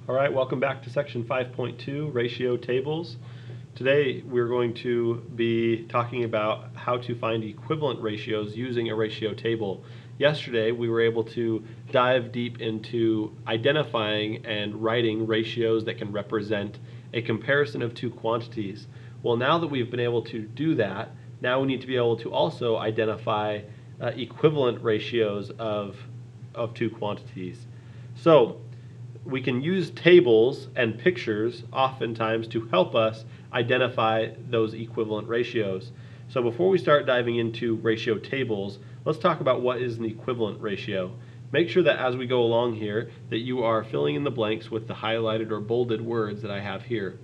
All right, welcome back to section 5.2, ratio tables. Today we're going to be talking about how to find equivalent ratios using a ratio table. Yesterday we were able to dive deep into identifying and writing ratios that can represent a comparison of two quantities. Well, now that we've been able to do that, now we need to be able to also identify equivalent ratios of two quantities. So we can use tables and pictures oftentimes to help us identify those equivalent ratios. So before we start diving into ratio tables, let's talk about what is an equivalent ratio. Make sure that as we go along here that you are filling in the blanks with the highlighted or bolded words that I have here.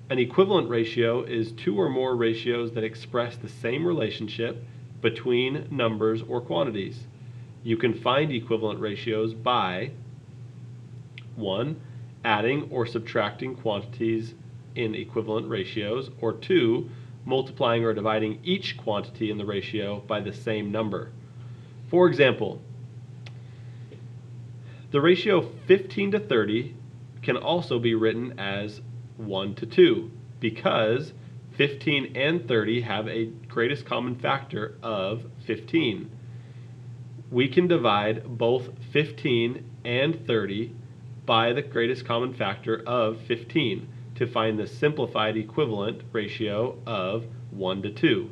An equivalent ratio is two or more ratios that express the same relationship between numbers or quantities. You can find equivalent ratios by 1. Adding or subtracting quantities in equivalent ratios, or 2. Multiplying or dividing each quantity in the ratio by the same number. For example, the ratio 15 to 30 can also be written as 1 to 2 because 15 and 30 have a greatest common factor of 15. We can divide both 15 and 30 by the greatest common factor of 15 to find the simplified equivalent ratio of 1 to 2.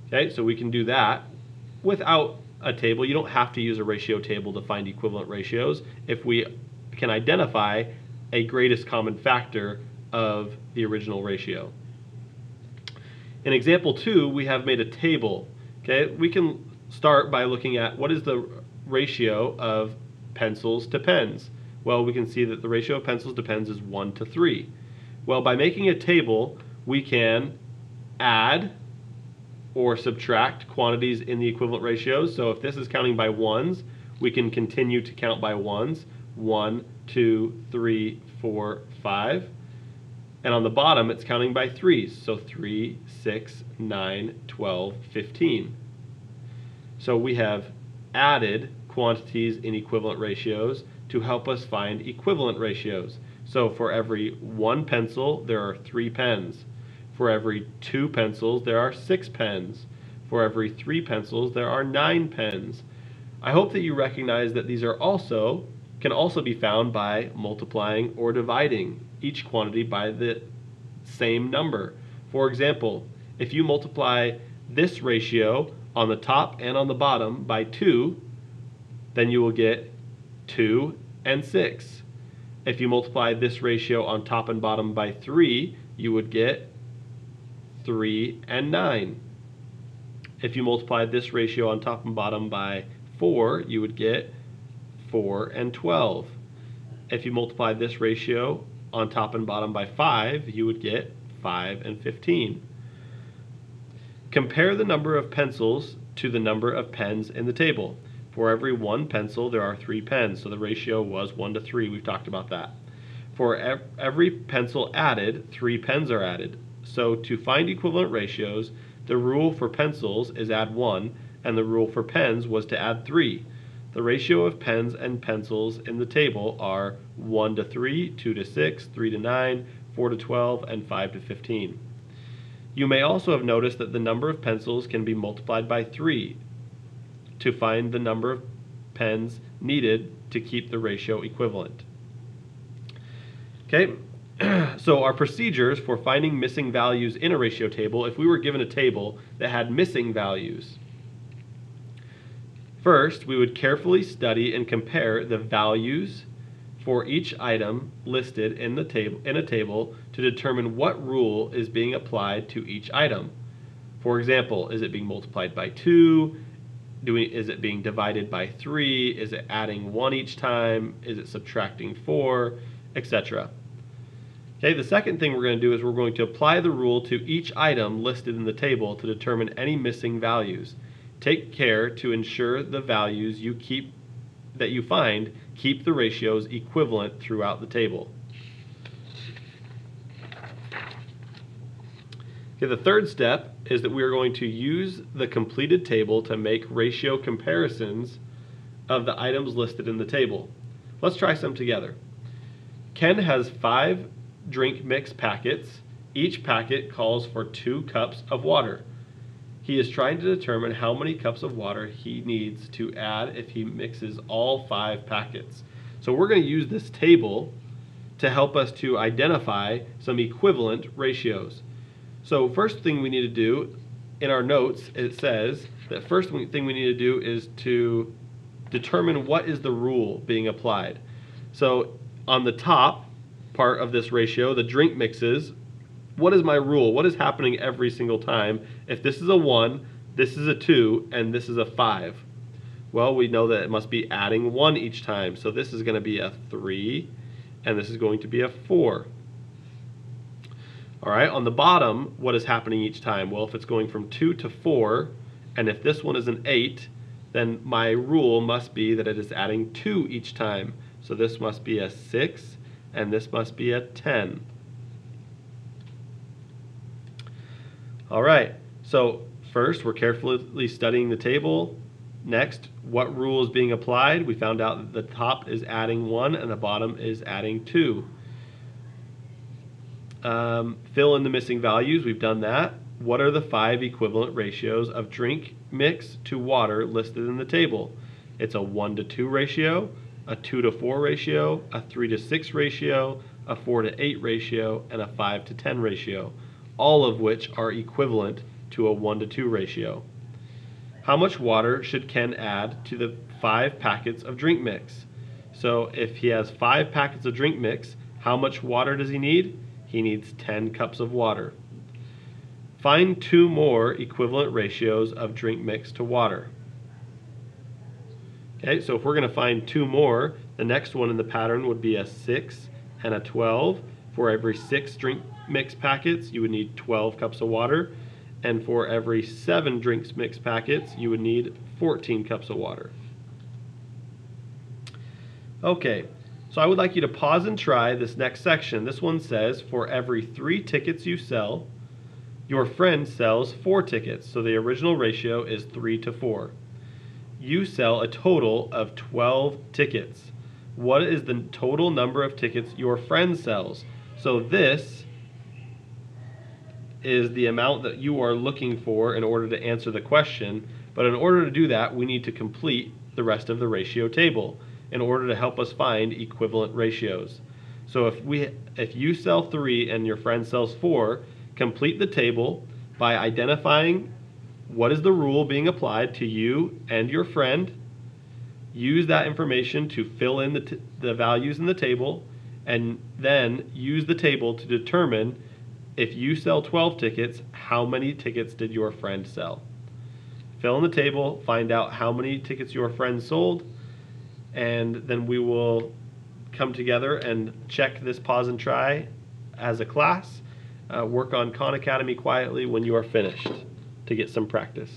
Okay, so we can do that without a table. You don't have to use a ratio table to find equivalent ratios if we can identify a greatest common factor of the original ratio. In example 2, we have made a table. Okay, we can start by looking at what is the ratio of pencils to pens. Well, we can see that the ratio of pencils to pens is 1 to 3. Well, by making a table, we can add or subtract quantities in the equivalent ratios. So if this is counting by ones, we can continue to count by ones. 1, 2, 3, 4, 5. And on the bottom, it's counting by threes. So 3, 6, 9, 12, 15. So we have added quantities in equivalent ratios to help us find equivalent ratios. So for every 1 pencil, there are 3 pens. For every 2 pencils, there are 6 pens. For every 3 pencils, there are 9 pens. I hope that you recognize that these can also be found by multiplying or dividing each quantity by the same number. For example, if you multiply this ratio on the top and on the bottom by 2, then you will get 2 and 6. If you multiply this ratio on top and bottom by 3, you would get 3 and 9. If you multiply this ratio on top and bottom by 4, you would get 4 and 12. If you multiply this ratio on top and bottom by 5, you would get 5 and 15. Compare the number of pencils to the number of pens in the table. For every 1 pencil, there are 3 pens, so the ratio was 1 to 3. We've talked about that. For every pencil added, 3 pens are added. So to find equivalent ratios, the rule for pencils is add 1, and the rule for pens was to add 3. The ratio of pens and pencils in the table are 1 to 3, 2 to 6, 3 to 9, 4 to 12, and 5 to 15. You may also have noticed that the number of pencils can be multiplied by 3 to find the number of pens needed to keep the ratio equivalent. Okay, so our procedures for finding missing values in a ratio table, if we were given a table that had missing values. First, we would carefully study and compare the values for each item listed in a table to determine what rule is being applied to each item. For example, is it being multiplied by 2? Is it being divided by 3? Is it adding 1 each time? Is it subtracting 4? Etc. Okay, the second thing we're going to do is we're going to apply the rule to each item listed in the table to determine any missing values. Take care to ensure the values that you find keep the ratios equivalent throughout the table. Okay, the third step is that we are going to use the completed table to make ratio comparisons of the items listed in the table. Let's try some together. Ken has 5 drink mix packets. Each packet calls for 2 cups of water. He is trying to determine how many cups of water he needs to add if he mixes all 5 packets. So we're going to use this table to help us to identify some equivalent ratios. So first thing we need to do, in our notes it says that first thing we need to do is to determine what is the rule being applied. So on the top part of this ratio, the drink mixes, what is my rule? What is happening every single time? If this is a 1, this is a 2, and this is a 5. Well, we know that it must be adding 1 each time. So this is going to be a 3, and this is going to be a 4. All right, on the bottom, what is happening each time? Well, if it's going from 2 to 4, and if this one is an 8, then my rule must be that it is adding 2 each time. So this must be a 6, and this must be a 10. All right, so first we're carefully studying the table. Next, what rule is being applied? We found out that the top is adding 1 and the bottom is adding 2. Fill in the missing values. We've done that. What are the 5 equivalent ratios of drink mix to water listed in the table? It's a 1 to 2 ratio, a 2 to 4 ratio, a 3 to 6 ratio, a 4 to 8 ratio, and a 5 to 10 ratio, all of which are equivalent to a 1 to 2 ratio. How much water should Ken add to the 5 packets of drink mix? So if he has 5 packets of drink mix, how much water does he need? He needs 10 cups of water. Find 2 more equivalent ratios of drink mix to water. Okay, so if we're going to find 2 more, the next one in the pattern would be a 6 and a 12. For every 6 drink mix packets, you would need 12 cups of water. And for every 7 drinks mix packets, you would need 14 cups of water. Okay, so I would like you to pause and try this next section. This one says, for every 3 tickets you sell, your friend sells 4 tickets. So the original ratio is 3 to 4. You sell a total of 12 tickets. What is the total number of tickets your friend sells? So this is the amount that you are looking for in order to answer the question. But in order to do that, we need to complete the rest of the ratio table in order to help us find equivalent ratios. So if you sell 3 and your friend sells 4, complete the table by identifying what is the rule being applied to you and your friend. Use that information to fill in the values in the table, and then use the table to determine if you sell 12 tickets, how many tickets did your friend sell? Fill in the table, find out how many tickets your friend sold, and then we will come together and check this pause and try as a class. Work on Khan Academy quietly when you are finished to get some practice.